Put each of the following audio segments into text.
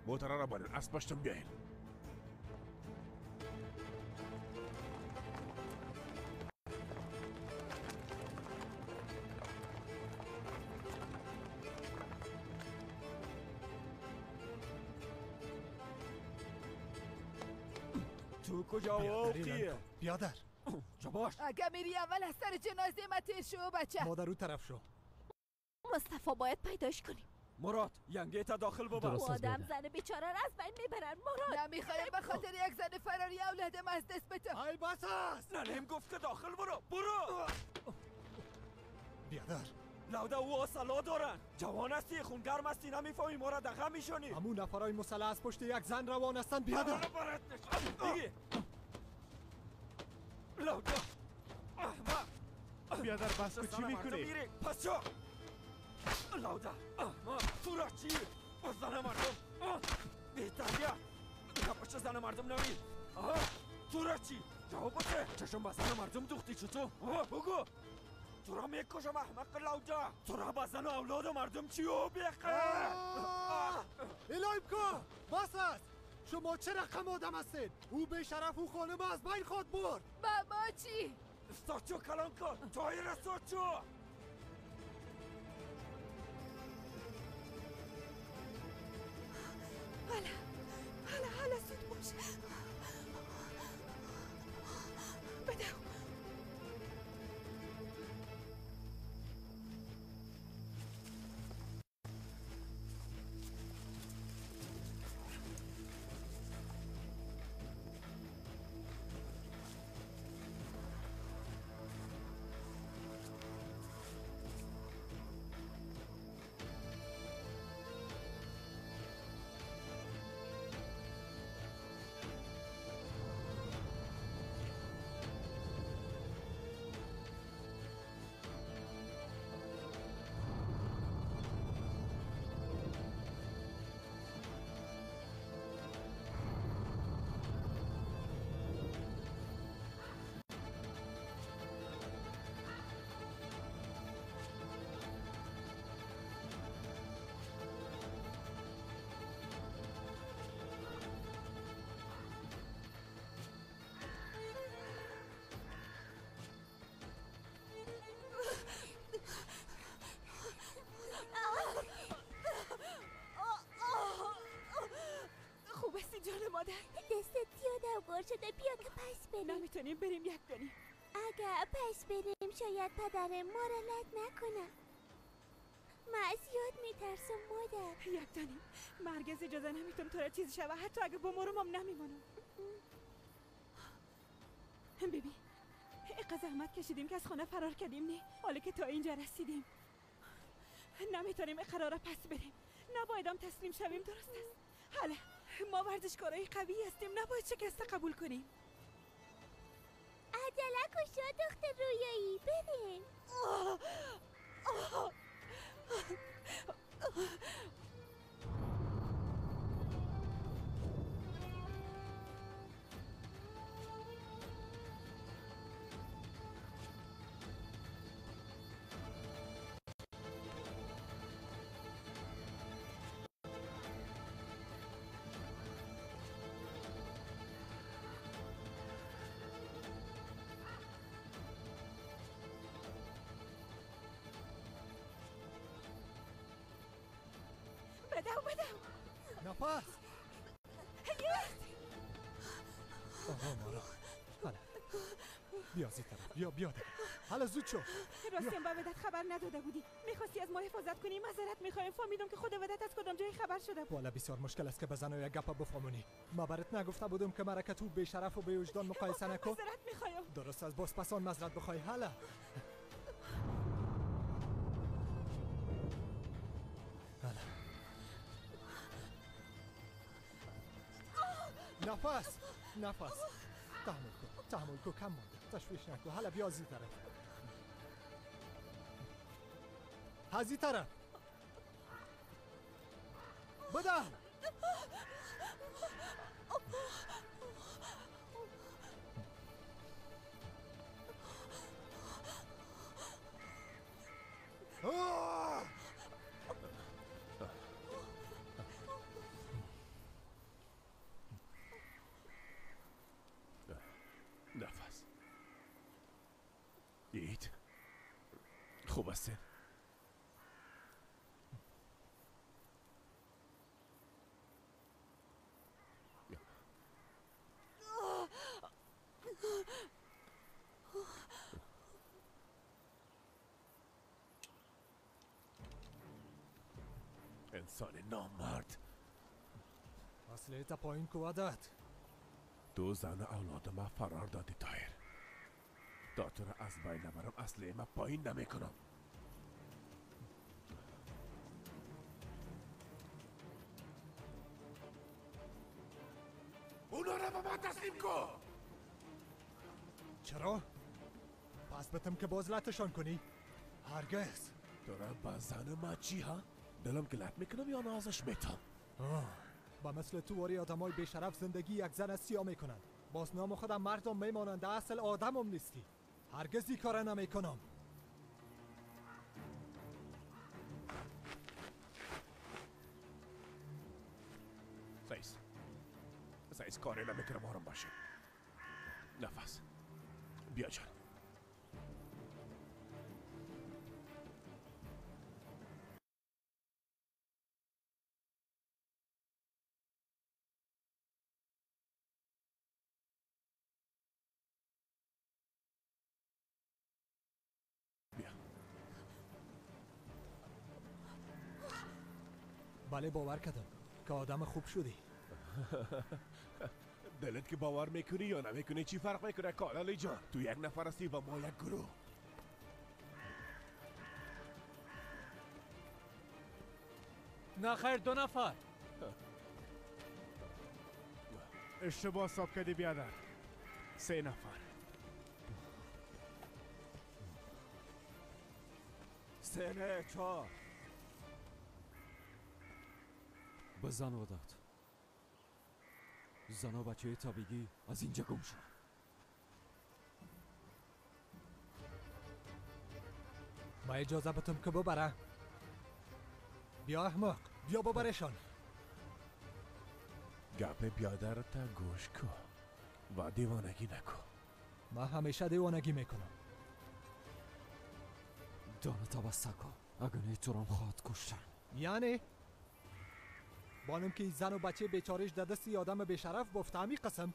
موتورا را بالین، اسب باشتم بیاین. تو کجا وقتیه؟ بیادر جا باش. اگه میری اول از سر جنازه ما تیر شو بچه. مادر رو طرف شو. مصطفی باید پیداش کنیم. مراد ینگه تا داخل ببر. آدم زن بیچاره را از بین میبرن. مراد نمیخوایم به خاطر یک زن فراری اولادم از دست بتم. ای بس است. ننیم گفت که داخل برو. بیادر لوده او اصلا دارن. جوان هستی، خونگرم هستی، نمیفهمی ما را دقیقه میشونی. همون نفرای مسلح از پشت یک زن روان هستن. بیادر دیگه لوده احمد. بیادر بس کو چی میکنی؟ پس چا؟ لوده احمد تو را چی؟ با زن مردم بیتربیت نپاشه زن مردم نمی. تو را چی؟ جواب بده. چشم با زن مردم دوختی چطور؟ بگو تو را میکشم احمق لوده. تو را با زن اولاد مردم چی و بیخه؟ الهی بکن بس است. شما چه رقم آدم هستید؟ او به شرف او خانم از بین خود برد. بابا چی؟ ساچو کلان کن. تایر ساچو. حالا زود باش. بدو خوب هستی جان مادر؟ دستت یادم گار شده. بیا که پس بریم. نمیتونیم بریم یک دنیم. اگه پس بریم شاید پدرم ما را لط نکنه. من از یاد میترسم مادر. یک دنیم مرگز اجازه نمیتونم تو را چیزی شوه. حتی اگه بمرم هم نمیمانم. ببین اینقدر زحمت کشیدیم که از خانه فرار کردیم. نه حالا که تا اینجا رسیدیم نمیتونیم این قرار پس بریم. نباید هم تسلیم شویم. درست است؟ حالا ما ورزشکارای قوی هستیم. نباید شکست قبول کنیم. عجله کشا دختر رویایی. بریم. بدو نفس. آها مارا. حالا بیا زی طرف. بیا ده. حالا زود شو. راستیم با ودت خبر نداده بودی. میخواستی از ما حفاظت کنی. معذرت میخوایم. فهمیدم که خود ودت از کدام جای خبر شده. والا بسیار مشکل است که بزن و یک گپ بفهمونی. ما برات نگفته بودم که مرا تو به شرف و به وجدان مقایسه نکن. معذرت میخوایم. درست از باز پسان معذرت بخوای. حالا نفس تحمل کن کم مانده. تشویش نکن. حالا بیا زی طرف. هزی طرف بدم. خوب هستین؟ انسان نامرد. اسلحه پایین کوادت. دو زن و اولاد ما فرار دادی تایر. تا تو را از بین نبرم اسلحه ما پایین نمیکنم. اونا را به من تسلیم کن. چرا؟ پس بتم که بازلتشان کنی؟ هرگز. تو را با زن ما چی ها؟ دلم گلت میکنم یا نازش میتم؟ با مثل تو واری آدمای بیشرف زندگی یک زن سیاه میکنن. باز نام خودم مردم میمانند، اصل آدمم نیستی. هرگز این کار نمیکنم. سعیز کاری نمیکنم آرام باشه. نفس بیا جان. بیا. بله باور کردم که آدم خوب شدی. دلت که باور میکنی یا نمیکنی چی فرق میکنه کالالی جان؟ تو یک نفر هستی و ما یک گروه. نه خیر، 2 نفر. اشتباه حساب کردی بیادر. 3 نفر. 3 نه 4. بزن وداد. زن و بچه طبیعی از اینجا گم شد. ما اجازه بتم که ببره. بیا احمق، بیا ببرشان. گپ بیادر تا گوش کن و دیوانگی نکن. من همیشه دیوانگی میکنم. دانه تبسته کن. اگه نه تو رام خواهد کشتن. یعنی بانم که زن و بچه بیچارش در دست آدم بیشرف بفته، همی قسم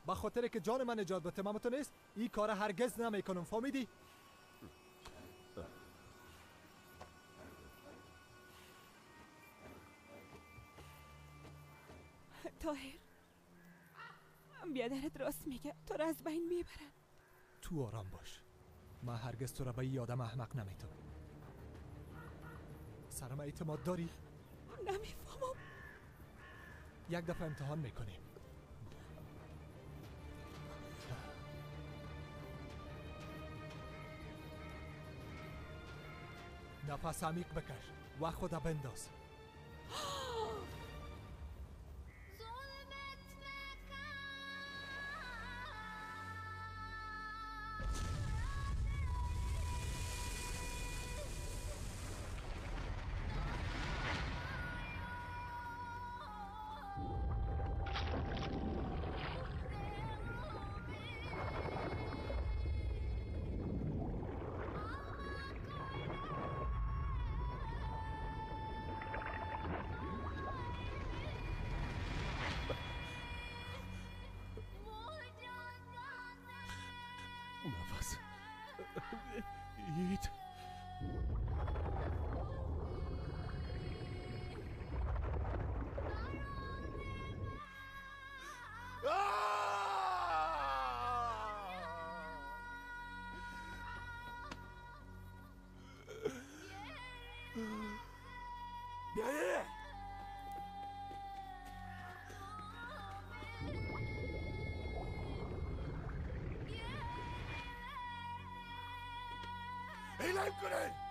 به خاطر که جان من نجات بده من تو نیست این کار هرگز نمیکنم. فهمیدی؟ طاهر، بیادرت راست میگه، تو را از بین میبرن. تو آرام باش. من هرگز تو را به این آدم احمق نمیتونم. سرم اعتماد داری؟ نمیفهمم. یک دفعه امتحان میکنیم. نفس عمیق بکش و خدا بنداز. نفس ایت بیایه اعلام کنه